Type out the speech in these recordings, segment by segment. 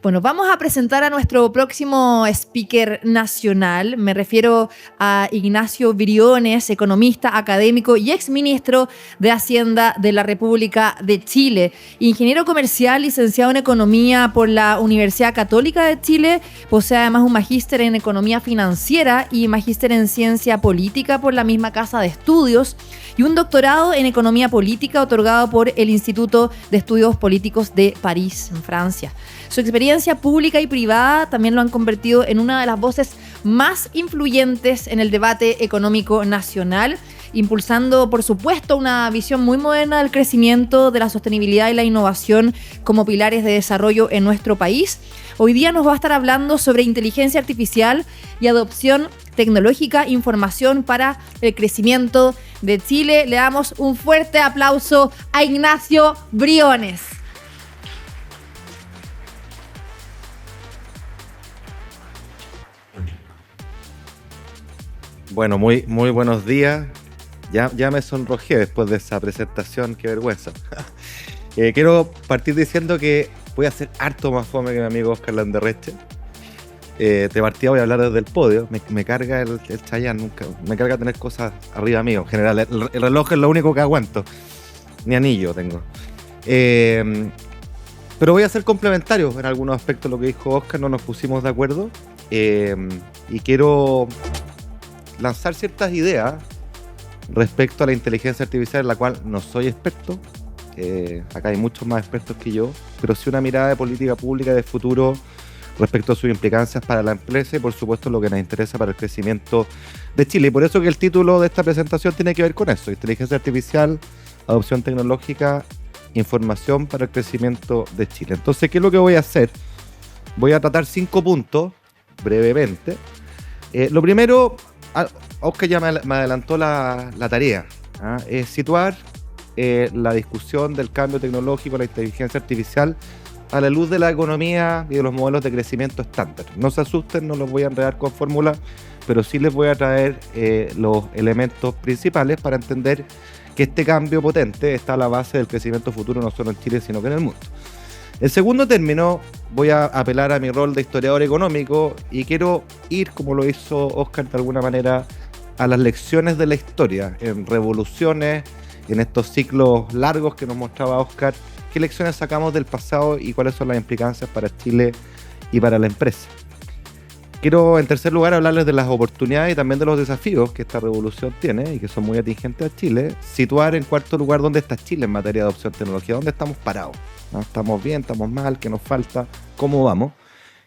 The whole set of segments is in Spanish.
Bueno, vamos a presentar a nuestro próximo speaker nacional. Me refiero a Ignacio Briones, economista, académico y exministro de Hacienda de la República de Chile. Ingeniero comercial, licenciado en Economía por la Universidad Católica de Chile. Posee además un magíster en Economía Financiera y magíster en Ciencia Política por la misma Casa de Estudios. Y un doctorado en Economía Política otorgado por el Instituto de Estudios Políticos de París, en Francia. Su experiencia pública y privada también lo han convertido en una de las voces más influyentes en el debate económico nacional, impulsando, por supuesto, una visión muy moderna del crecimiento, de la sostenibilidad y la innovación como pilares de desarrollo en nuestro país. Hoy día nos va a estar hablando sobre inteligencia artificial y adopción tecnológica, información para el crecimiento de Chile. Le damos un fuerte aplauso a Ignacio Briones. Bueno, muy buenos días. Ya me sonrojé después de esa presentación, qué vergüenza. Quiero partir diciendo que voy a ser harto más fome que mi amigo Oscar Landerreche. De partida voy a hablar desde el podio. Me carga el Chayanne, nunca. Me carga tener cosas arriba mío. En general, el reloj es lo único que aguanto. Ni anillo tengo. Pero voy a ser complementario en algunos aspectos de lo que dijo Oscar. No nos pusimos de acuerdo. Y quiero lanzar ciertas ideas respecto a la inteligencia artificial, en la cual no soy experto. Acá hay muchos más expertos que yo, pero sí una mirada de política pública de futuro respecto a sus implicancias para la empresa y, por supuesto, lo que nos interesa para el crecimiento de Chile. Y por eso que el título de esta presentación tiene que ver con eso: inteligencia artificial, adopción tecnológica, información para el crecimiento de Chile. Entonces, ¿qué es lo que voy a hacer? Voy a tratar 5 puntos brevemente. Lo primero, Oscar ya me adelantó la tarea, es situar la discusión del cambio tecnológico, la inteligencia artificial, a la luz de la economía y de los modelos de crecimiento estándar. No se asusten, no los voy a enredar con fórmulas, pero sí les voy a traer los elementos principales para entender que este cambio potente está a la base del crecimiento futuro, no solo en Chile, sino que en el mundo. En segundo término, voy a apelar a mi rol de historiador económico y quiero ir, como lo hizo Oscar de alguna manera, a las lecciones de la historia, en revoluciones, en estos ciclos largos que nos mostraba Oscar, qué lecciones sacamos del pasado y cuáles son las implicancias para Chile y para la empresa. Quiero, en tercer lugar, hablarles de las oportunidades y también de los desafíos que esta revolución tiene y que son muy atingentes a Chile. Situar, en cuarto lugar, dónde está Chile en materia de adopción de tecnología, dónde estamos parados, ¿no? ¿Estamos bien? ¿Estamos mal? ¿Qué nos falta? ¿Cómo vamos?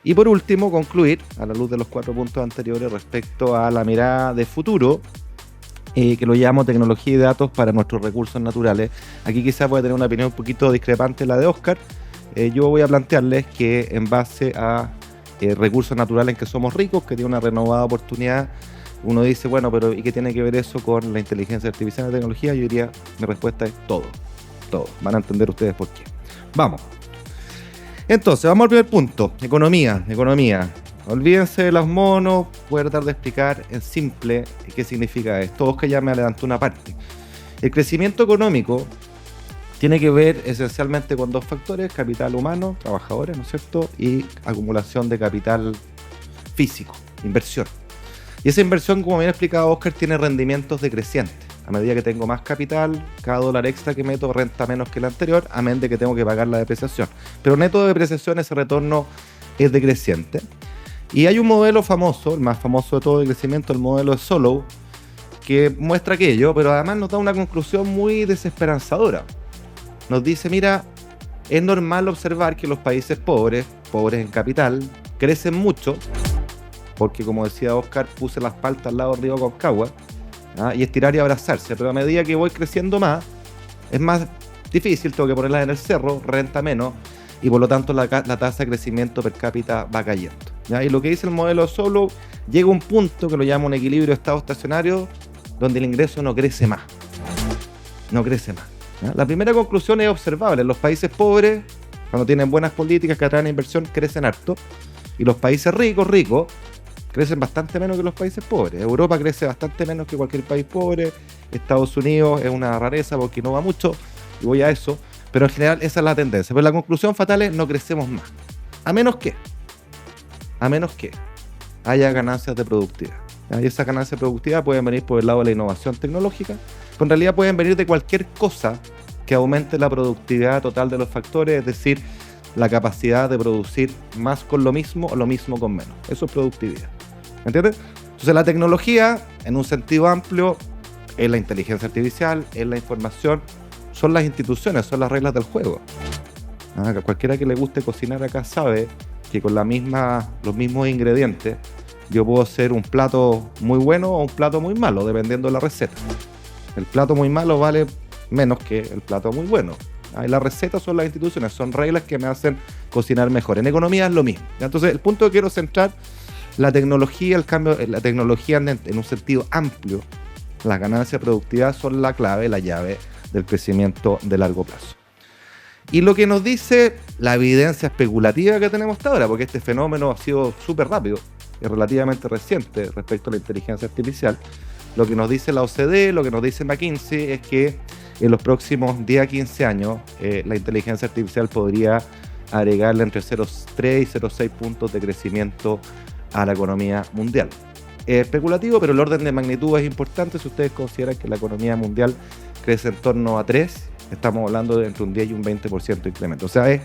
Y por último, concluir, a la luz de los 4 puntos anteriores, respecto a la mirada de futuro, que lo llamo tecnología y datos para nuestros recursos naturales. Aquí quizás voy a tener una opinión un poquito discrepante de la de Oscar. Yo voy a plantearles que en base a recursos naturales en que somos ricos, que tiene una renovada oportunidad, uno dice, bueno, pero ¿y qué tiene que ver eso con la inteligencia artificial y la tecnología? Yo diría, mi respuesta es todo. Van a entender ustedes por qué. Vamos. Entonces, vamos al primer punto. Economía. Olvídense de los monos. Voy a tratar de explicar en simple qué significa esto. Oscar ya me adelantó una parte. El crecimiento económico tiene que ver esencialmente con 2 factores: capital humano, trabajadores, ¿no es cierto?, y acumulación de capital físico, inversión. Y esa inversión, como bien ha explicado Oscar, tiene rendimientos decrecientes. A medida que tengo más capital, cada dólar extra que meto renta menos que el anterior, a menos de que tengo que pagar la depreciación. Pero neto de depreciación, ese retorno es decreciente. Y hay un modelo famoso, el más famoso de todo de crecimiento, el modelo de Solow, que muestra aquello, pero además nos da una conclusión muy desesperanzadora. Nos dice, mira, es normal observar que los países pobres en capital, crecen mucho, porque como decía Oscar, puse las paltas al lado del río Concagua, y estirar y abrazarse, pero a medida que voy creciendo más, es más difícil, tengo que ponerlas en el cerro, renta menos, y por lo tanto la tasa de crecimiento per cápita va cayendo, ¿ya? Y lo que dice el modelo Solow, llega a un punto que lo llama un equilibrio de estado estacionario, donde el ingreso no crece más. ¿Ya? La primera conclusión es observable. Los países pobres, cuando tienen buenas políticas que atraen inversión, crecen harto. Y los países ricos, crecen bastante menos que los países pobres. Europa crece bastante menos que cualquier país pobre. Estados Unidos es una rareza porque no va mucho, y voy a eso. Pero en general esa es la tendencia. Pero la conclusión fatal es no crecemos más. A menos que haya ganancias de productividad. Y esas ganancias de productividad pueden venir por el lado de la innovación tecnológica, pero en realidad pueden venir de cualquier cosa que aumente la productividad total de los factores, es decir, la capacidad de producir más con lo mismo o lo mismo con menos. Eso es productividad. ¿Entiendes? Entonces la tecnología, en un sentido amplio, es la inteligencia artificial, es la información, son las instituciones, son las reglas del juego. Cualquiera que le guste cocinar acá sabe que con los mismos ingredientes yo puedo hacer un plato muy bueno o un plato muy malo, dependiendo de la receta. El plato muy malo vale menos que el plato muy bueno. Y las recetas son las instituciones, son reglas que me hacen cocinar mejor. En economía es lo mismo. Entonces, el punto que quiero centrar, la tecnología, el cambio, la tecnología en un sentido amplio, las ganancias de productividad son la clave, la llave del crecimiento de largo plazo. Y lo que nos dice la evidencia especulativa que tenemos hasta ahora, porque este fenómeno ha sido súper rápido y relativamente reciente respecto a la inteligencia artificial, lo que nos dice la OCDE, lo que nos dice McKinsey es que en los próximos 10 a 15 años la inteligencia artificial podría agregarle entre 0,3 y 0,6 puntos de crecimiento a la economía mundial. Es especulativo, pero el orden de magnitud es importante. Si ustedes consideran que la economía mundial crece en torno a 3, estamos hablando de entre un 10 y un 20% de incremento. O sea, es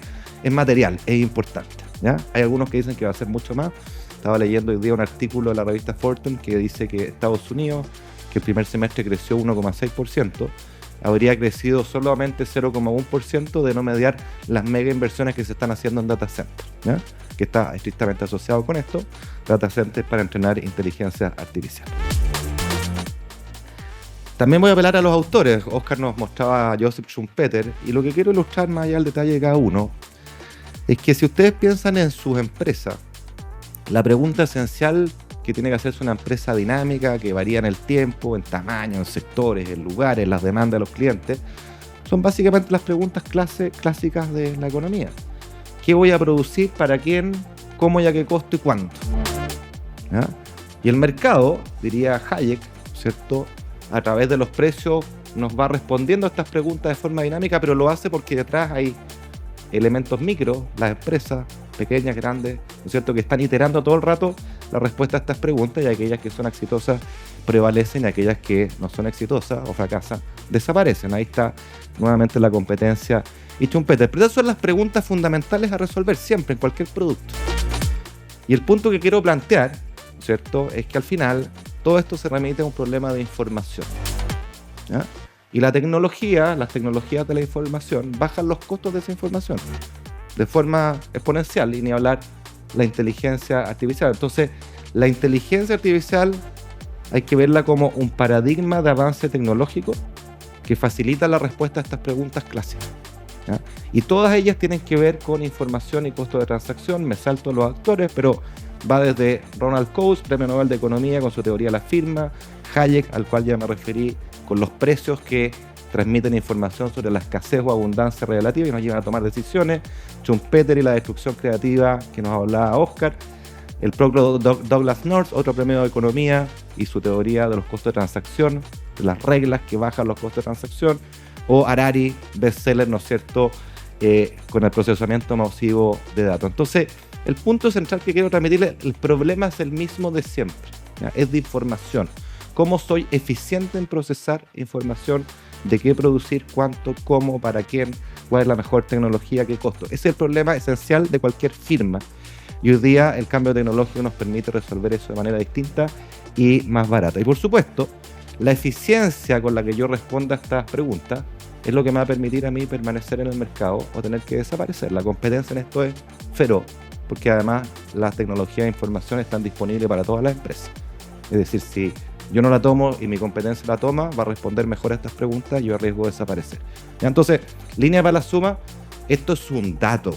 material, es importante, ¿ya? Hay algunos que dicen que va a ser mucho más. Estaba leyendo hoy día un artículo de la revista Fortune que dice que Estados Unidos, que el primer semestre creció 1,6%, habría crecido solamente 0,1% de no mediar las mega inversiones que se están haciendo en data center, ¿ya? Que está estrictamente asociado con esto, data center para entrenar inteligencia artificial. También voy a apelar a los autores. Oscar nos mostraba a Joseph Schumpeter, y lo que quiero ilustrar más allá del detalle de cada uno es que si ustedes piensan en sus empresas, la pregunta esencial que tiene que hacerse una empresa dinámica, que varía en el tiempo, en tamaño, en sectores, en lugares, las demandas de los clientes, son básicamente las preguntas clásicas de la economía. ¿Qué voy a producir? ¿Para quién? ¿Cómo y a qué costo y cuánto? ¿Ya? Y el mercado, diría Hayek, ¿cierto?, a través de los precios nos va respondiendo a estas preguntas de forma dinámica, pero lo hace porque detrás hay elementos micro, las empresas pequeñas, grandes, ¿no es cierto?, que están iterando todo el rato la respuesta a estas preguntas, y aquellas que son exitosas prevalecen y aquellas que no son exitosas o fracasan desaparecen. Ahí está nuevamente la competencia y Schumpeter. Pero esas son las preguntas fundamentales a resolver siempre en cualquier producto. Y el punto que quiero plantear, ¿cierto?, es que al final todo esto se remite a un problema de información, ¿ya? Y las tecnologías de la información bajan los costos de esa información de forma exponencial, y ni hablar la inteligencia artificial. Entonces, la inteligencia artificial hay que verla como un paradigma de avance tecnológico que facilita la respuesta a estas preguntas clásicas, ¿ya? Y todas ellas tienen que ver con información y costo de transacción. Me salto los actores, pero va desde Ronald Coase, Premio Nobel de Economía, con su teoría de la firma, Hayek, al cual ya me referí, con los precios que transmiten información sobre la escasez o abundancia relativa y nos llevan a tomar decisiones, Schumpeter y la destrucción creativa que nos hablaba Oscar, el propio Douglas North, otro premio de economía, y su teoría de los costos de transacción, de las reglas que bajan los costos de transacción, o Harari, bestseller, ¿no es cierto?, con el procesamiento masivo de datos. Entonces, el punto central que quiero transmitirle, el problema es el mismo de siempre, ¿ya? Es de información. ¿Cómo soy eficiente en procesar información? ¿De qué producir? ¿Cuánto? ¿Cómo? ¿Para quién? ¿Cuál es la mejor tecnología? ¿Qué costo? Ese es el problema esencial de cualquier firma. Y hoy día el cambio tecnológico nos permite resolver eso de manera distinta y más barata. Y por supuesto, la eficiencia con la que yo responda a estas preguntas es lo que me va a permitir a mí permanecer en el mercado o tener que desaparecer. La competencia en esto es feroz, porque además las tecnologías de información están disponibles para todas las empresas. Es decir, si yo no la tomo y mi competencia la toma, va a responder mejor a estas preguntas y yo arriesgo desaparecer. ¿Ya? Entonces, línea para la suma, esto es un dato.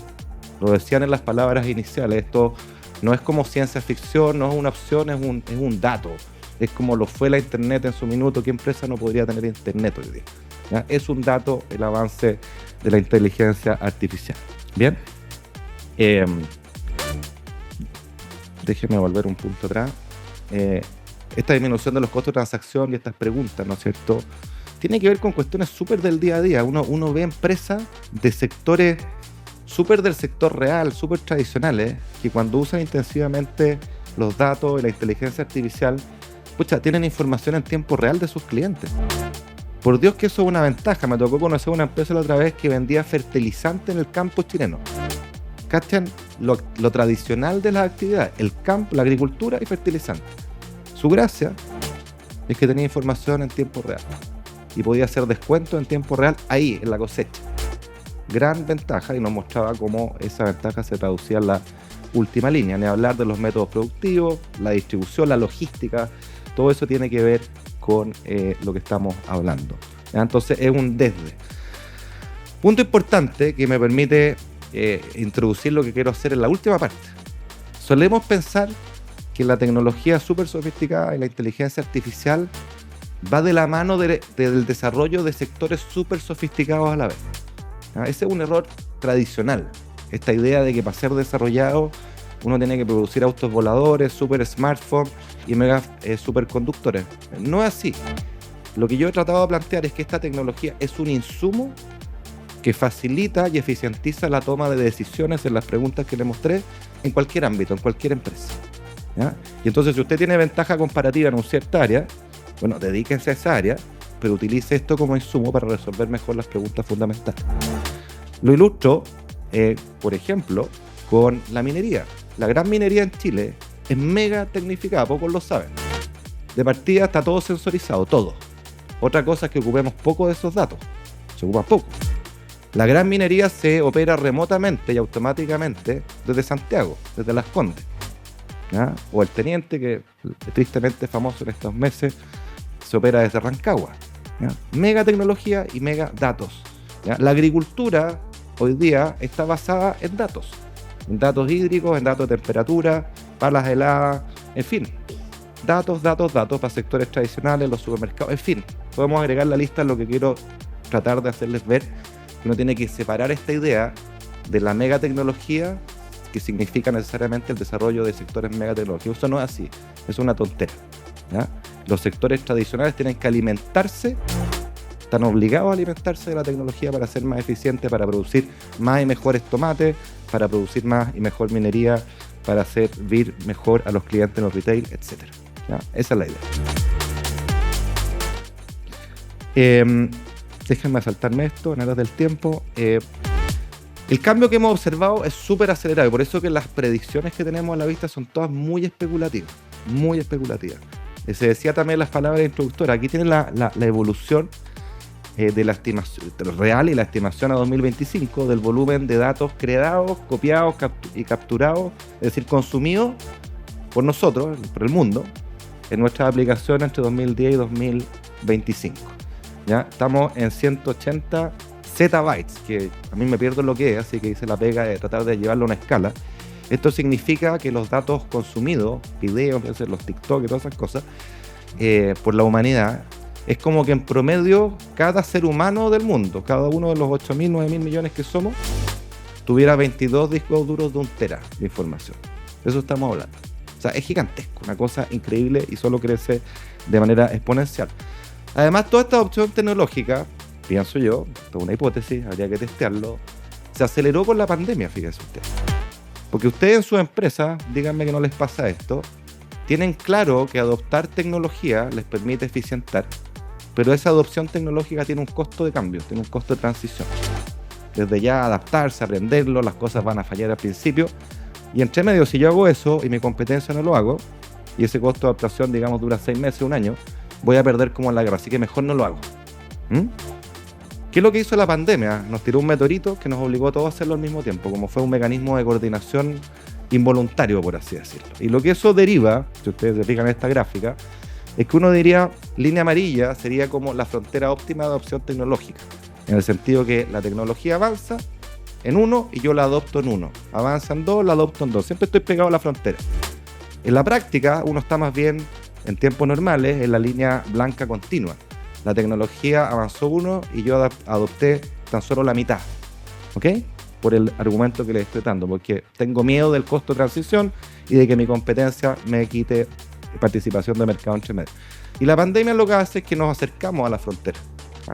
Lo decían en las palabras iniciales, esto no es como ciencia ficción, no es una opción, es un dato. Es como lo fue la internet en su minuto. ¿Qué empresa no podría tener internet hoy día? ¿Ya? Es un dato el avance de la inteligencia artificial. Bien. Déjeme volver un punto atrás. Esta disminución de los costos de transacción y estas preguntas, ¿no es cierto?, tiene que ver con cuestiones súper del día a día. Uno ve empresas de sectores súper del sector real, súper tradicionales, que cuando usan intensivamente los datos y la inteligencia artificial, pucha, tienen información en tiempo real de sus clientes. Por Dios que eso es una ventaja. Me tocó conocer una empresa la otra vez que vendía fertilizante en el campo chileno. ¿Cachan? Lo tradicional de las actividades, el campo, la agricultura y fertilizante. Su gracia es que tenía información en tiempo real y podía hacer descuento en tiempo real ahí, en la cosecha. Gran ventaja, y nos mostraba cómo esa ventaja se traducía en la última línea, ni hablar de los métodos productivos, la distribución, la logística, todo eso tiene que ver con lo que estamos hablando. ¿Ya? Entonces es un desde. Punto importante que me permite introducir lo que quiero hacer en la última parte. Solemos pensar que la tecnología súper sofisticada y la inteligencia artificial va de la mano del desarrollo de sectores súper sofisticados a la vez. Ese es un error tradicional. Esta idea de que para ser desarrollado uno tiene que producir autos voladores, super smartphones y mega superconductores. No es así. Lo que yo he tratado de plantear es que esta tecnología es un insumo que facilita y eficientiza la toma de decisiones en las preguntas que le mostré en cualquier ámbito, en cualquier empresa. ¿Ya? Y entonces si usted tiene ventaja comparativa en una cierta área, bueno, dedíquense a esa área, pero utilice esto como insumo para resolver mejor las preguntas fundamentales. Lo ilustro, por ejemplo, con la minería. La gran minería en Chile es mega tecnificada, pocos lo saben. De partida está todo sensorizado, todo. Otra cosa es que ocupemos poco de esos datos, se ocupa poco. La gran minería se opera remotamente y automáticamente desde Santiago, desde Las Condes. ¿Ya? O el Teniente, que tristemente famoso en estos meses, se opera desde Rancagua. ¿Ya? Mega tecnología y mega datos. ¿Ya? La agricultura hoy día está basada en datos hídricos, en datos de temperatura, palas heladas, en fin. Datos para sectores tradicionales, los supermercados, en fin. Podemos agregar la lista en lo que quiero tratar de hacerles ver. Uno tiene que separar esta idea de la megatecnología, que significa necesariamente el desarrollo de sectores megatecnológicos. Eso no es así, es una tontera. ¿Ya? Los sectores tradicionales tienen que alimentarse, están obligados a alimentarse de la tecnología para ser más eficientes, para producir más y mejores tomates, para producir más y mejor minería, para servir mejor a los clientes en los retail, etc. ¿Ya? Esa es la idea. Déjenme saltarme esto en aras del tiempo. El cambio que hemos observado es súper acelerado y por eso que las predicciones que tenemos a la vista son todas muy especulativas, muy especulativas. Se decía también las palabras introductoras. Aquí tienen la evolución de la estimación real y la estimación a 2025 del volumen de datos creados, copiados y capturados, es decir, consumidos por nosotros, por el mundo, en nuestras aplicaciones entre 2010 y 2025. ¿Ya? Estamos en 180 zettabytes, que a mí me pierdo lo que es, así que hice la pega de tratar de llevarlo a una escala. Esto significa que los datos consumidos, videos, los TikTok y todas esas cosas, por la humanidad, es como que en promedio cada ser humano del mundo, cada uno de los 8.000, 9.000 millones que somos, tuviera 22 discos duros de 1 tera de información. De eso estamos hablando. O sea, es gigantesco, una cosa increíble y solo crece de manera exponencial. Además, toda esta opción tecnológica, pienso yo, esto es una hipótesis, habría que testearlo, se aceleró con la pandemia, fíjense ustedes. Porque ustedes en su empresa, díganme que no les pasa esto, tienen claro que adoptar tecnología les permite eficientar, pero esa adopción tecnológica tiene un costo de cambio, tiene un costo de transición. Desde ya adaptarse, aprenderlo, las cosas van a fallar al principio, y entre medio, si yo hago eso y mi competencia no lo hago, y ese costo de adaptación, digamos, dura 6 meses, 1 año, voy a perder como en la guerra, así que mejor no lo hago. ¿Qué es lo que hizo la pandemia? Nos tiró un meteorito que nos obligó a todos a hacerlo al mismo tiempo, como fue un mecanismo de coordinación involuntario, por así decirlo. Y lo que eso deriva, si ustedes se fijan en esta gráfica, es que uno diría, línea amarilla sería como la frontera óptima de adopción tecnológica, en el sentido que la tecnología avanza en 1 y yo la adopto en 1. Avanza en 2, la adopto en 2. Siempre estoy pegado a la frontera. En la práctica, uno está más bien, en tiempos normales, en la línea blanca continua. La tecnología avanzó 1 y yo adopté tan solo la mitad. ¿Ok? Por el argumento que les estoy dando, porque tengo miedo del costo de transición y de que mi competencia me quite participación de mercado entre medio. Y la pandemia lo que hace es que nos acercamos a la frontera.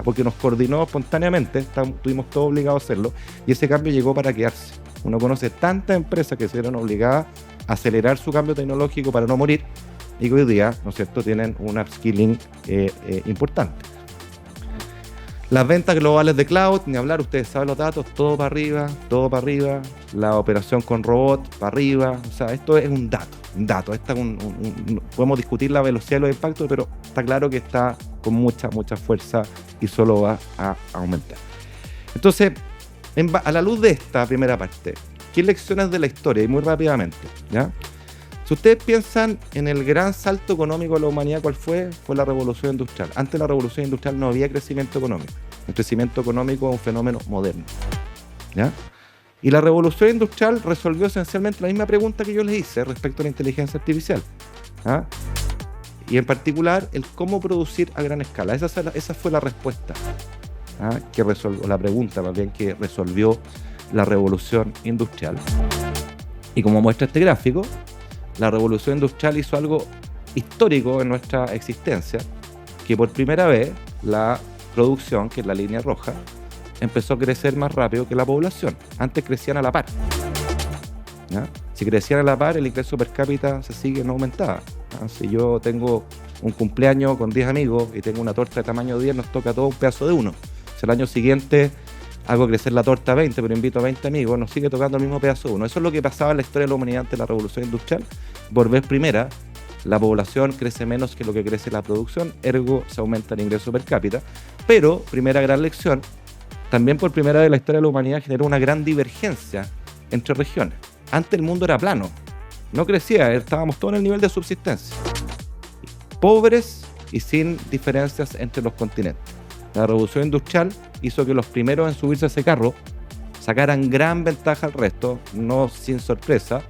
porque nos coordinó espontáneamente, estuvimos todos obligados a hacerlo, y ese cambio llegó para quedarse. Uno conoce tantas empresas que se vieron obligadas a acelerar su cambio tecnológico para no morir, y que hoy día, ¿no es cierto?, tienen un upskilling importante. Las ventas globales de cloud, ni hablar, ustedes saben los datos, todo para arriba, la operación con robot para arriba, o sea, esto es un dato. Podemos discutir la velocidad de los impactos, pero está claro que está con mucha fuerza y solo va a aumentar. Entonces, a la luz de esta primera parte, ¿qué lecciones de la historia? Y muy rápidamente, ¿ya? Si ustedes piensan en el gran salto económico de la humanidad, ¿cuál fue? Fue la revolución industrial. Antes de la revolución industrial no había crecimiento económico. El crecimiento económico es un fenómeno moderno, ¿ya? Y la revolución industrial resolvió esencialmente la misma pregunta que yo les hice respecto a la inteligencia artificial, ¿ya? Y en particular, el cómo producir a gran escala. Esa fue la respuesta, ¿ya? Que resolvió la pregunta, más bien, que resolvió la revolución industrial. Y como muestra este gráfico, la revolución industrial hizo algo histórico en nuestra existencia, que por primera vez la producción, que es la línea roja, empezó a crecer más rápido que la población. Antes crecían a la par, ¿ya? Si crecían a la par, el ingreso per cápita se sigue, no aumentaba, ¿ya? Si yo tengo un cumpleaños con 10 amigos y tengo una torta de tamaño 10, nos toca todo un pedazo de uno. Si el año siguiente hago crecer la torta a 20, pero invito a 20 amigos, nos sigue tocando el mismo pedazo de uno. Eso es lo que pasaba en la historia de la humanidad antes de la revolución industrial. Por vez primera, la población crece menos que lo que crece la producción, ergo se aumenta el ingreso per cápita. Pero, primera gran lección, también por primera vez en la historia de la humanidad generó una gran divergencia entre regiones. Antes el mundo era plano, no crecía, estábamos todos en el nivel de subsistencia. Pobres y sin diferencias entre los continentes. La revolución industrial hizo que los primeros en subirse a ese carro sacaran gran ventaja al resto, no sin sorpresa.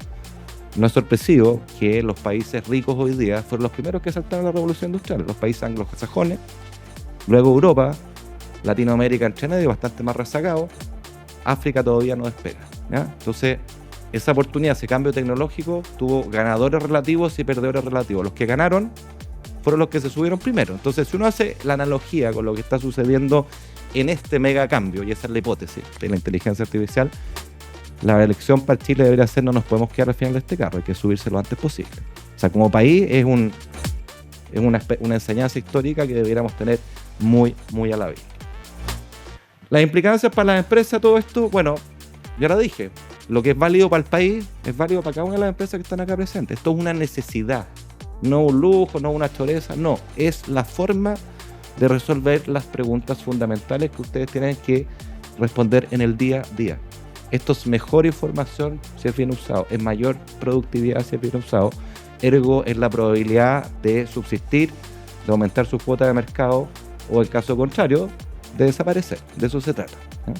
No es sorpresivo que los países ricos hoy día fueron los primeros que saltaron la revolución industrial, los países anglosajones, luego Europa, Latinoamérica entre medio, bastante más rezagado, África todavía no despega, ¿ya? Entonces, esa oportunidad, ese cambio tecnológico, tuvo ganadores relativos y perdedores relativos. Los que ganaron fueron los que se subieron primero. Entonces, si uno hace la analogía con lo que está sucediendo en este mega cambio, y esa es la hipótesis de la inteligencia artificial, la elección para Chile debería ser: no nos podemos quedar al final de este carro, hay que subirse lo antes posible. O sea, como país es una enseñanza histórica que deberíamos tener muy a la vista. Las implicancias para las empresas, todo esto, bueno, ya lo dije, lo que es válido para el país es válido para cada una de las empresas que están acá presentes. Esto es una necesidad, no un lujo, no una choreza, no, es la forma de resolver las preguntas fundamentales que ustedes tienen que responder en el día a día. Esto es mejor información si es bien usado, es mayor productividad si es bien usado, ergo es la probabilidad de subsistir, de aumentar su cuota de mercado o, en caso contrario, de desaparecer. De eso se trata, ¿eh?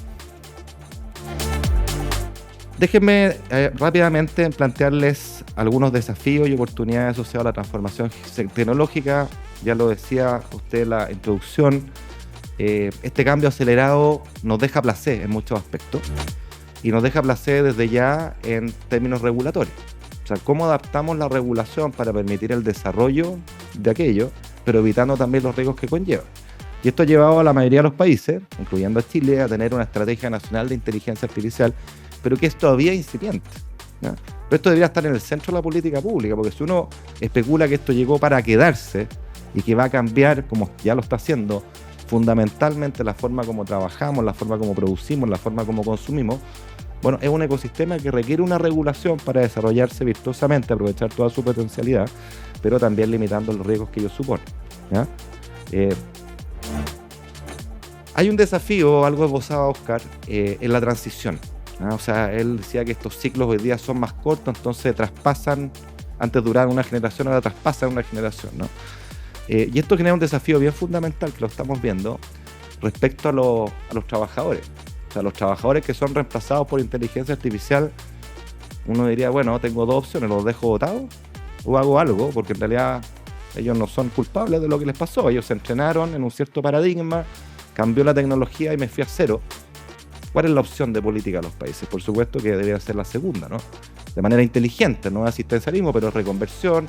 Déjenme rápidamente plantearles algunos desafíos y oportunidades asociados a la transformación tecnológica. Ya lo decía usted en la introducción, este cambio acelerado nos deja placer en muchos aspectos. Y nos deja placer desde ya en términos regulatorios. O sea, cómo adaptamos la regulación para permitir el desarrollo de aquello, pero evitando también los riesgos que conlleva. Y esto ha llevado a la mayoría de los países, incluyendo a Chile, a tener una estrategia nacional de inteligencia artificial, pero que es todavía incipiente, ¿ya? Pero esto debería estar en el centro de la política pública, porque si uno especula que esto llegó para quedarse y que va a cambiar, como ya lo está haciendo, fundamentalmente la forma como trabajamos, la forma como producimos, la forma como consumimos, bueno, es un ecosistema que requiere una regulación para desarrollarse virtuosamente, aprovechar toda su potencialidad, pero también limitando los riesgos que ello supone, ¿ya? Hay un desafío, algo esbozado a Oscar, en la transición, ¿ya? O sea, él decía que estos ciclos hoy día son más cortos, entonces traspasan, antes duraban una generación, ahora traspasan una generación, ¿no? Y esto genera un desafío bien fundamental que lo estamos viendo respecto a los trabajadores. O sea, los trabajadores que son reemplazados por inteligencia artificial, uno diría, bueno, tengo dos opciones: los dejo botados o hago algo, porque en realidad ellos no son culpables de lo que les pasó. Ellos se entrenaron en un cierto paradigma, cambió la tecnología y me fui a cero. ¿Cuál es la opción de política de los países? Por supuesto que debería ser la segunda, ¿no? De manera inteligente, no asistencialismo, pero reconversión,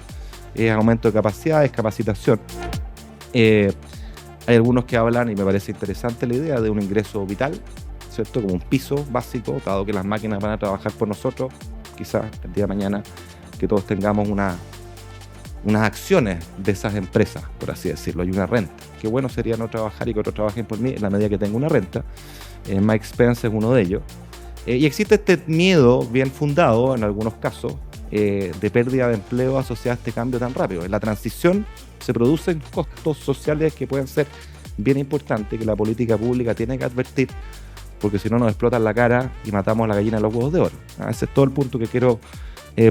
aumento de capacidades, capacitación. Hay algunos que hablan, y me parece interesante la idea, de un ingreso vital, ¿cierto? Como un piso básico, dado que las máquinas van a trabajar por nosotros, quizás el día de mañana que todos tengamos unas acciones de esas empresas, por así decirlo, y una renta. Qué bueno sería no trabajar y que otros trabajen por mí en la medida que tenga una renta. Mike Spence es uno de ellos. Y existe este miedo bien fundado, en algunos casos, de pérdida de empleo asociada a este cambio tan rápido. En la transición se producen costos sociales que pueden ser bien importantes, que la política pública tiene que advertir, porque si no nos explotan la cara y matamos a la gallina de los huevos de oro. Ese es todo el punto que quiero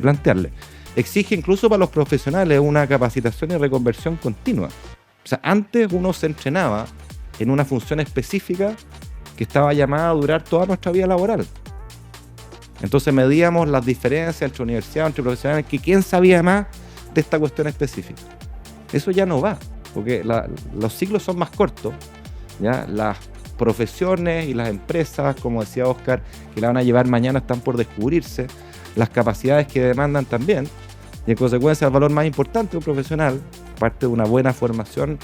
plantearle. Exige incluso para los profesionales una capacitación y reconversión continua. O sea, antes uno se entrenaba en una función específica que estaba llamada a durar toda nuestra vida laboral. Entonces medíamos las diferencias entre universidades, entre profesionales, que quién sabía más de esta cuestión específica. Eso ya no va, porque los ciclos son más cortos, ¿ya? Las profesiones y las empresas, como decía Oscar, que la van a llevar mañana están por descubrirse, las capacidades que demandan también, y en consecuencia el valor más importante de un profesional, aparte de una buena formación,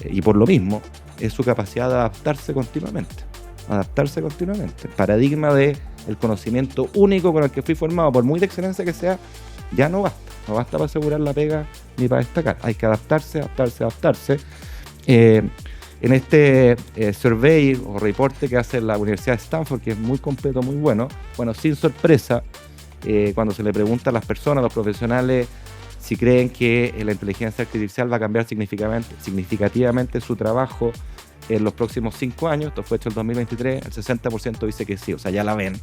y por lo mismo, es su capacidad de adaptarse continuamente. El paradigma de el conocimiento único con el que fui formado, por muy de excelencia que sea, ya no basta. No basta para asegurar la pega ni para destacar. Hay que adaptarse. En este survey o reporte que hace la Universidad de Stanford, que es muy completo, muy bueno, sin sorpresa, cuando se le pregunta a las personas, a los profesionales, si creen que la inteligencia artificial va a cambiar significativamente su trabajo en los próximos 5 años, esto fue hecho en el 2023, el 60% dice que sí, o sea, ya la ven,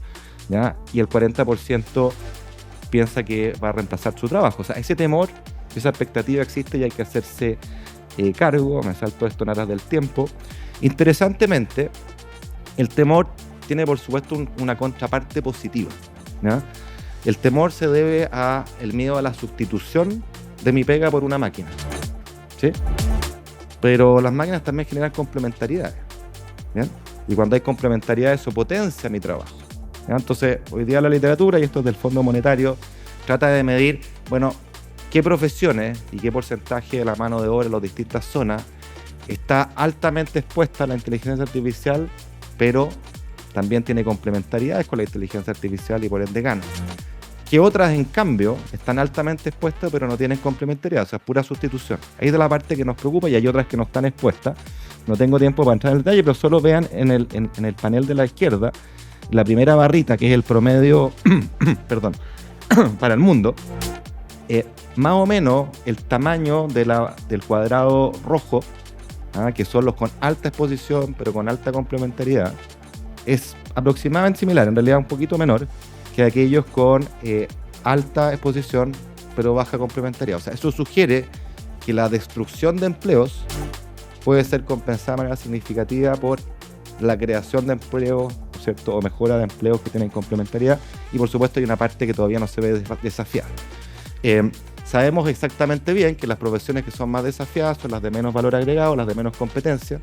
¿ya? Y el 40% piensa que va a reemplazar su trabajo. O sea, ese temor, esa expectativa existe y hay que hacerse cargo. Me salto esto en aras del tiempo. Interesantemente, el temor tiene, por supuesto, una contraparte positiva, ¿ya? El temor se debe al miedo a la sustitución de mi pega por una máquina, ¿sí? Pero las máquinas también generan complementariedades, ¿bien? Y cuando hay complementariedad, eso potencia mi trabajo, ¿ya? Entonces, hoy día la literatura, y esto es del Fondo Monetario, trata de medir, qué profesiones y qué porcentaje de la mano de obra en las distintas zonas está altamente expuesta a la inteligencia artificial, pero también tiene complementariedades con la inteligencia artificial y por ende gana. Que otras, en cambio, están altamente expuestas, pero no tienen complementariedad, o sea, es pura sustitución. Ahí es de la parte que nos preocupa, y hay otras que no están expuestas. No tengo tiempo para entrar en el detalle, pero solo vean en el panel de la izquierda, la primera barrita, que es el promedio, para el mundo, más o menos el tamaño del cuadrado rojo, que son los con alta exposición, pero con alta complementariedad, es aproximadamente similar, en realidad un poquito menor, que aquellos con alta exposición pero baja complementariedad. O sea, eso sugiere que la destrucción de empleos puede ser compensada de manera significativa por la creación de empleos, ¿cierto? O mejora de empleos que tienen complementariedad, y por supuesto hay una parte que todavía no se ve desafiada. Sabemos exactamente bien que las profesiones que son más desafiadas son las de menos valor agregado, las de menos competencia.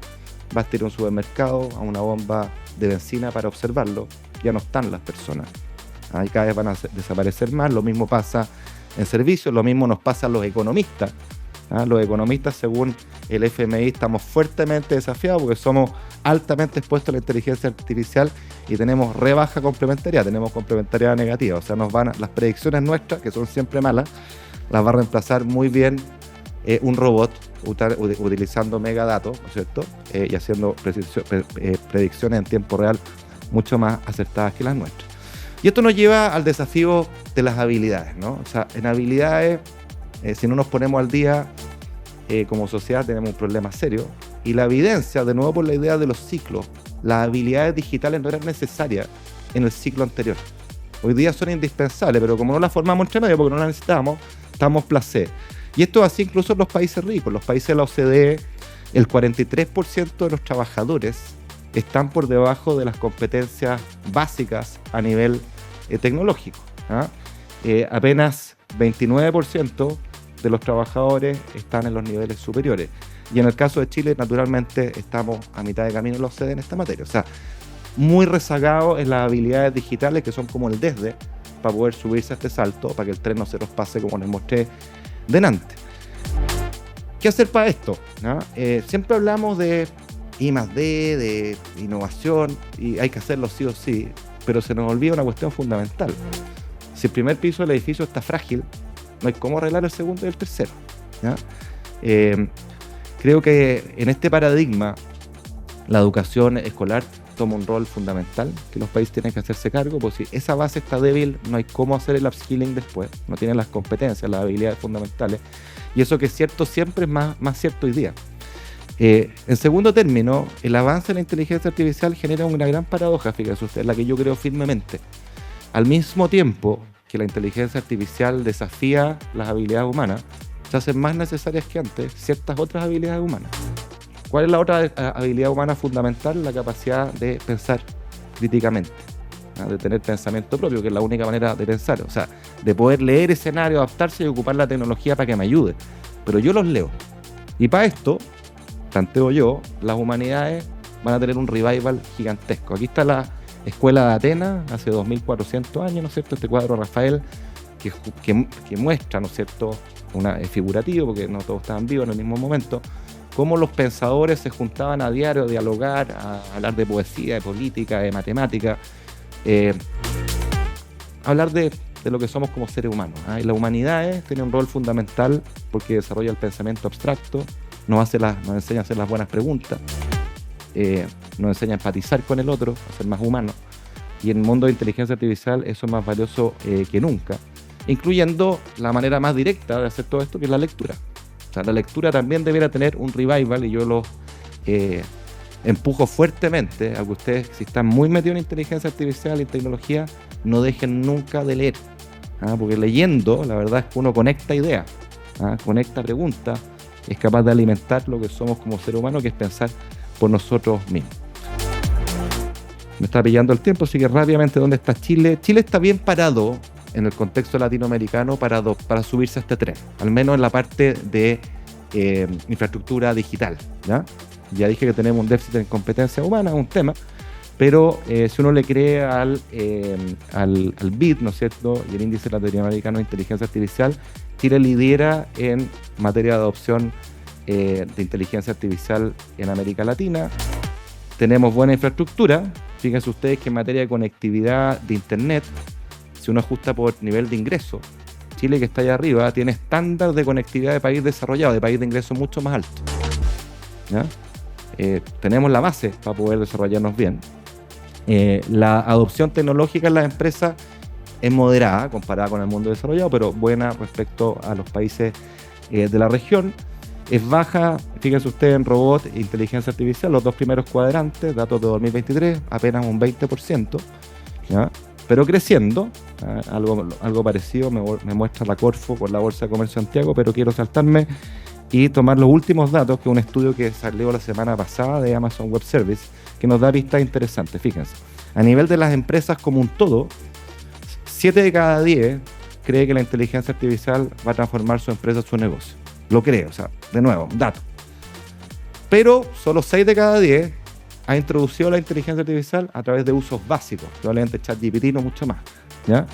Vas a ir a un supermercado, a una bomba de benzina para observarlo, ya no están las personas. Ahí cada vez van a desaparecer más. Lo mismo pasa en servicios, lo mismo nos pasa a los economistas. Los economistas, según el FMI, estamos fuertemente desafiados porque somos altamente expuestos a la inteligencia artificial y tenemos rebaja complementariedad, tenemos complementariedad negativa. O sea, las predicciones nuestras, que son siempre malas, las va a reemplazar muy bien un robot utilizando megadatos, ¿no es cierto? Y haciendo predicciones en tiempo real mucho más acertadas que las nuestras. Y esto nos lleva al desafío de las habilidades, ¿no? O sea, en habilidades, si no nos ponemos al día, como sociedad tenemos un problema serio. Y la evidencia, de nuevo por la idea de los ciclos, las habilidades digitales no eran necesarias en el ciclo anterior. Hoy día son indispensables, pero como no las formamos entre medio porque no las necesitamos, estamos placé. Y esto es así incluso en los países ricos. Los países de la OCDE, el 43% de los trabajadores están por debajo de las competencias básicas a nivel tecnológico. Apenas 29% de los trabajadores están en los niveles superiores. Y en el caso de Chile, naturalmente, estamos a mitad de camino en la OCDE en esta materia. O sea, muy rezagados en las habilidades digitales, que son como el desde, para poder subirse a este salto, para que el tren no se nos pase como les mostré delante. ¿Qué hacer para esto? ¿No? Siempre hablamos de I+D, de innovación, y hay que hacerlo sí o sí, pero se nos olvida una cuestión fundamental. Si el primer piso del edificio está frágil, no hay cómo arreglar el segundo y el tercero, ¿ya? Creo que en este paradigma la educación escolar toma un rol fundamental que los países tienen que hacerse cargo, porque si esa base está débil, no hay cómo hacer el upskilling después, no tienen las competencias, las habilidades fundamentales, y eso que es cierto siempre es más cierto hoy día. En segundo término, el avance de la inteligencia artificial genera una gran paradoja, fíjese usted, la que yo creo firmemente. Al mismo tiempo que la inteligencia artificial desafía las habilidades humanas, se hacen más necesarias que antes ciertas otras habilidades humanas. ¿Cuál es la otra habilidad humana fundamental? La capacidad de pensar críticamente, ¿no? De tener pensamiento propio, que es la única manera de pensar, o sea, de poder leer escenarios, adaptarse y ocupar la tecnología para que me ayude. Pero yo los leo. Y para esto, planteo yo, las humanidades van a tener un revival gigantesco. Aquí está la Escuela de Atenas, hace 2400 años, ¿no es cierto? Este cuadro de Rafael que muestra, ¿no es cierto? Es figurativo, porque no todos estaban vivos en el mismo momento, cómo los pensadores se juntaban a diario a dialogar, a hablar de poesía, de política, de matemática, hablar de lo que somos como seres humanos, ¿eh? Y la humanidad tiene un rol fundamental porque desarrolla el pensamiento abstracto, nos enseña a hacer las buenas preguntas, nos enseña a empatizar con el otro, a ser más humanos, y en el mundo de inteligencia artificial eso es más valioso que nunca, incluyendo la manera más directa de hacer todo esto, que es la lectura. O sea, la lectura también debería tener un revival, y yo lo empujo fuertemente a que ustedes, si están muy metidos en inteligencia artificial y tecnología, no dejen nunca de leer, porque leyendo, la verdad es que uno conecta ideas, conecta preguntas, es capaz de alimentar lo que somos como ser humano, que es pensar por nosotros mismos. Me está pillando el tiempo, así que rápidamente, ¿dónde está Chile? Chile está bien parado en el contexto latinoamericano para subirse a este tren, al menos en la parte de infraestructura digital, ¿ya? Ya dije que tenemos un déficit en competencia humana, es un tema, pero si uno le cree al BID, ¿no es cierto?, y el índice latinoamericano de inteligencia artificial, Chile lidera en materia de adopción de inteligencia artificial en América Latina. Tenemos buena infraestructura. Fíjense ustedes que en materia de conectividad de internet, si uno ajusta por nivel de ingreso, Chile, que está allá arriba, tiene estándar de conectividad de país desarrollado, de país de ingreso mucho más alto, ¿ya? Tenemos la base para poder desarrollarnos bien. La adopción tecnológica en las empresas es moderada comparada con el mundo desarrollado, pero buena respecto a los países de la región. Es baja, fíjense ustedes, en robot e inteligencia artificial, los dos primeros cuadrantes, datos de 2023, apenas un 20%, ¿ya? Pero creciendo, algo parecido me muestra la Corfo con la Bolsa de Comercio de Santiago, pero quiero saltarme y tomar los últimos datos, que es un estudio que salió la semana pasada de Amazon Web Services, que nos da vistas interesantes. Fíjense, a nivel de las empresas como un todo, 7 de cada 10 cree que la inteligencia artificial va a transformar su empresa, su negocio. Lo cree, o sea, de nuevo, dato. Pero solo 6 de cada 10 ha introducido la inteligencia artificial a través de usos básicos, probablemente ChatGPT, no mucho más, ¿ya?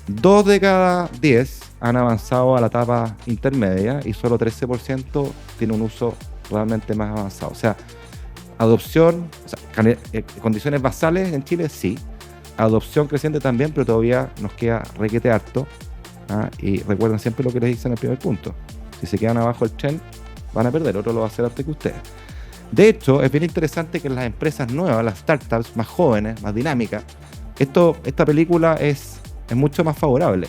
2 de cada 10 han avanzado a la etapa intermedia y solo 13% tiene un uso realmente más avanzado. O sea, adopción, condiciones basales en Chile, sí. Adopción creciente también, pero todavía nos queda requete harto. Y recuerden siempre lo que les dije en el primer punto. Si se quedan abajo del tren, van a perder, otro lo va a hacer antes que ustedes. De hecho, es bien interesante que en las empresas nuevas, las startups más jóvenes, más dinámicas, esta película es mucho más favorable.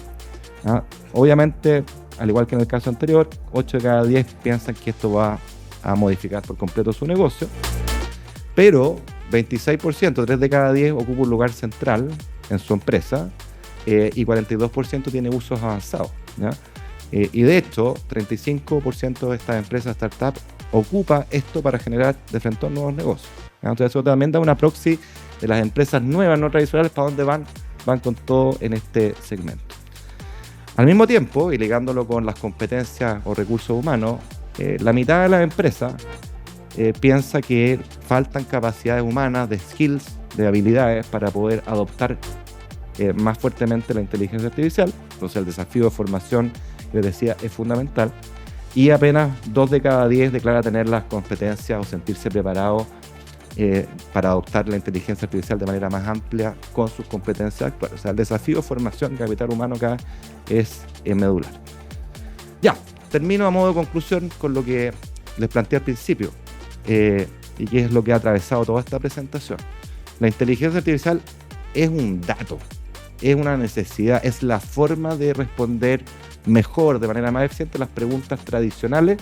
Obviamente, al igual que en el caso anterior, 8 de cada 10 piensan que esto va a modificar por completo su negocio, pero 26%, 3 de cada 10 ocupa un lugar central en su empresa, y 42% tiene usos avanzados, ¿ya? Y de hecho, 35% de estas empresas startup ocupa esto para generar de frente a nuevos negocios, ¿ya? Entonces eso también da una proxy de las empresas nuevas, no tradicionales, para dónde van con todo en este segmento. Al mismo tiempo, y ligándolo con las competencias o recursos humanos, la mitad de las empresas piensa que faltan capacidades humanas, de skills, de habilidades para poder adoptar más fuertemente la inteligencia artificial. Entonces el desafío de formación, que les decía, es fundamental. y apenas 2 de cada 10 declara tener las competencias o sentirse preparado para adoptar la inteligencia artificial de manera más amplia con sus competencias actuales. O sea, el desafío de formación de capital humano acá es medular. Ya, termino a modo de conclusión con lo que les planteé al principio y que es lo que ha atravesado toda esta presentación. La inteligencia artificial es un dato, es una necesidad, es la forma de responder mejor, de manera más eficiente, las preguntas tradicionales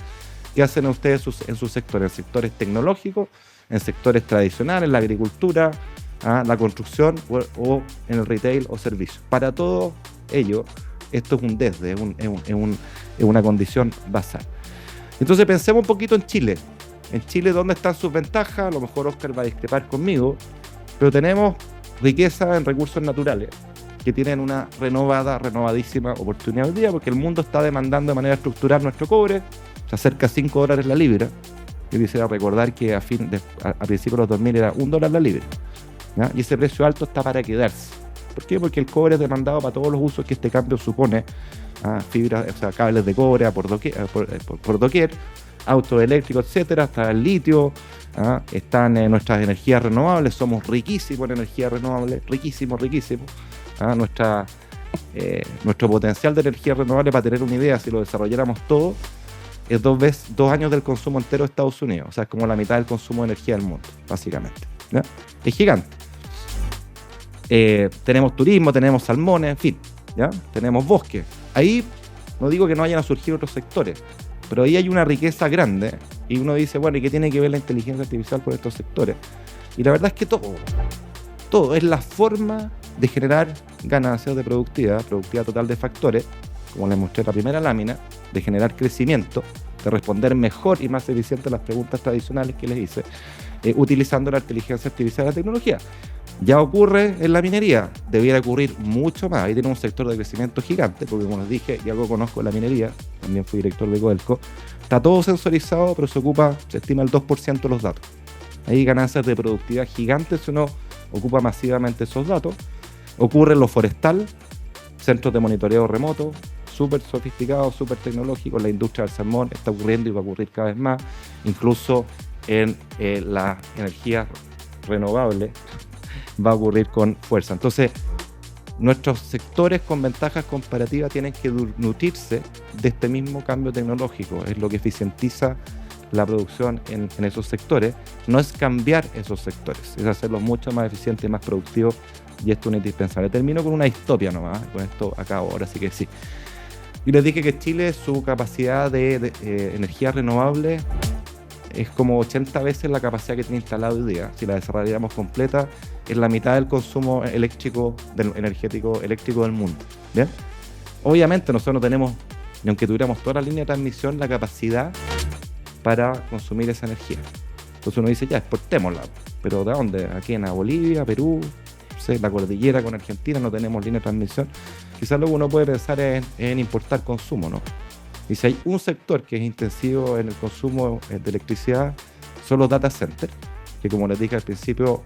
que hacen a ustedes en sus sectores, en sectores tecnológicos, en sectores tradicionales, en la agricultura, la construcción o en el retail o servicios. Para todo ello, esto es un desde, es una condición basal. Entonces pensemos un poquito en Chile. En Chile, ¿dónde están sus ventajas? A lo mejor Oscar va a discrepar conmigo, pero tenemos riqueza en recursos naturales que tienen una renovadísima oportunidad hoy día, porque el mundo está demandando de manera estructural nuestro cobre, se acerca a $5 la libra. Yo quisiera recordar que a principios de los 2000 era $1 la libra, ¿ya? Y ese precio alto está para quedarse. ¿Por qué? Porque el cobre es demandado para todos los usos que este cambio supone, fibras, o sea, cables de cobre por doquier, autos eléctricos, etcétera, está el litio, están nuestras energías renovables, somos riquísimos en energías renovables, riquísimos. Nuestro potencial de energía renovable, para tener una idea, si lo desarrolláramos todo, es 2 años del consumo entero de Estados Unidos. O sea, es como la mitad del consumo de energía del mundo, básicamente, ¿ya? Es gigante. Tenemos turismo, tenemos salmones, en fin, ¿ya? Tenemos bosque. Ahí no digo que no vayan a surgir otros sectores, pero ahí hay una riqueza grande y uno dice, bueno, ¿y qué tiene que ver la inteligencia artificial con estos sectores? Y la verdad es que todo es la forma de generar ganancias de productividad total de factores, como les mostré en la primera lámina, de generar crecimiento, de responder mejor y más eficiente a las preguntas tradicionales que les hice, utilizando la inteligencia artificial y la tecnología. Ya ocurre en la minería, debiera ocurrir mucho más. Ahí tenemos un sector de crecimiento gigante, porque como les dije, y algo conozco de la minería, también fui director de Codelco, está todo sensorizado, pero se estima el 2% de los datos. Hay ganancias de productividad gigantes si uno ocupa masivamente esos datos. Ocurre en lo forestal, centros de monitoreo remoto, súper sofisticados, súper tecnológicos. La industria del salmón está ocurriendo y va a ocurrir cada vez más, incluso en las energías renovables va a ocurrir con fuerza. Entonces, nuestros sectores con ventajas comparativas tienen que nutrirse de este mismo cambio tecnológico. Es lo que eficientiza la producción en esos sectores. No es cambiar esos sectores, es hacerlos mucho más eficientes y más productivos, y esto es indispensable. Termino con una distopia nomás, con esto acabo, ahora sí que sí. Y les dije que Chile, su capacidad de energía renovable es como 80 veces la capacidad que tiene instalada hoy día. Si la desarrolláramos completa, es la mitad del consumo energético eléctrico del mundo. ¿Bien? Obviamente nosotros no tenemos, ni aunque tuviéramos toda la línea de transmisión, la capacidad para consumir esa energía. Entonces uno dice, ya, exportémosla. ¿Pero de dónde? ¿Aquí en Bolivia, Perú? No sé, la cordillera con Argentina, no tenemos línea de transmisión. Quizás luego uno puede pensar en importar consumo, ¿no? Y si hay un sector que es intensivo en el consumo de electricidad, son los data centers, que como les dije al principio,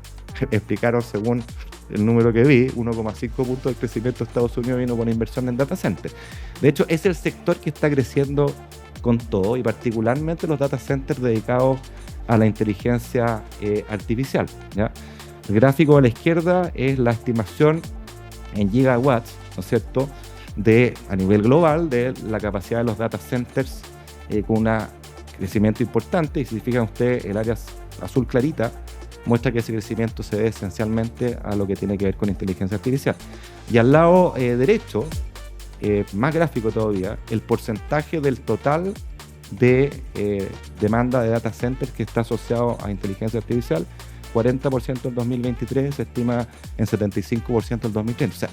explicaron según el número que vi, 1,5 puntos de crecimiento de Estados Unidos vino con inversión en data centers. De hecho, es el sector que está creciendo con todo, y particularmente los data centers dedicados a la inteligencia artificial, ¿ya? El gráfico de la izquierda es la estimación en gigawatts, ¿no es cierto?, a nivel global de la capacidad de los data centers con un crecimiento importante. Y si fijan ustedes, el área azul clarita muestra que ese crecimiento se debe esencialmente a lo que tiene que ver con inteligencia artificial. Y al lado derecho, más gráfico todavía, el porcentaje del total de demanda de data centers que está asociado a inteligencia artificial, 40% en 2023, se estima en 75% en 2030. O sea,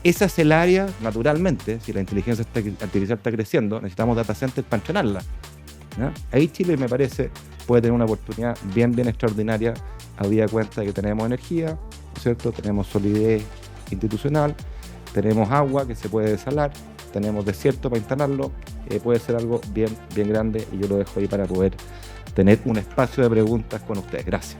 esa es el área, naturalmente, si la inteligencia artificial está creciendo, necesitamos data centers para entrenarla, ¿ya? Ahí Chile, me parece, puede tener una oportunidad bien extraordinaria, habida cuenta de que tenemos energía, ¿no es cierto? Tenemos solidez institucional, tenemos agua que se puede desalar, tenemos desierto para instalarlo, puede ser algo bien grande, y yo lo dejo ahí para poder tener un espacio de preguntas con ustedes. Gracias.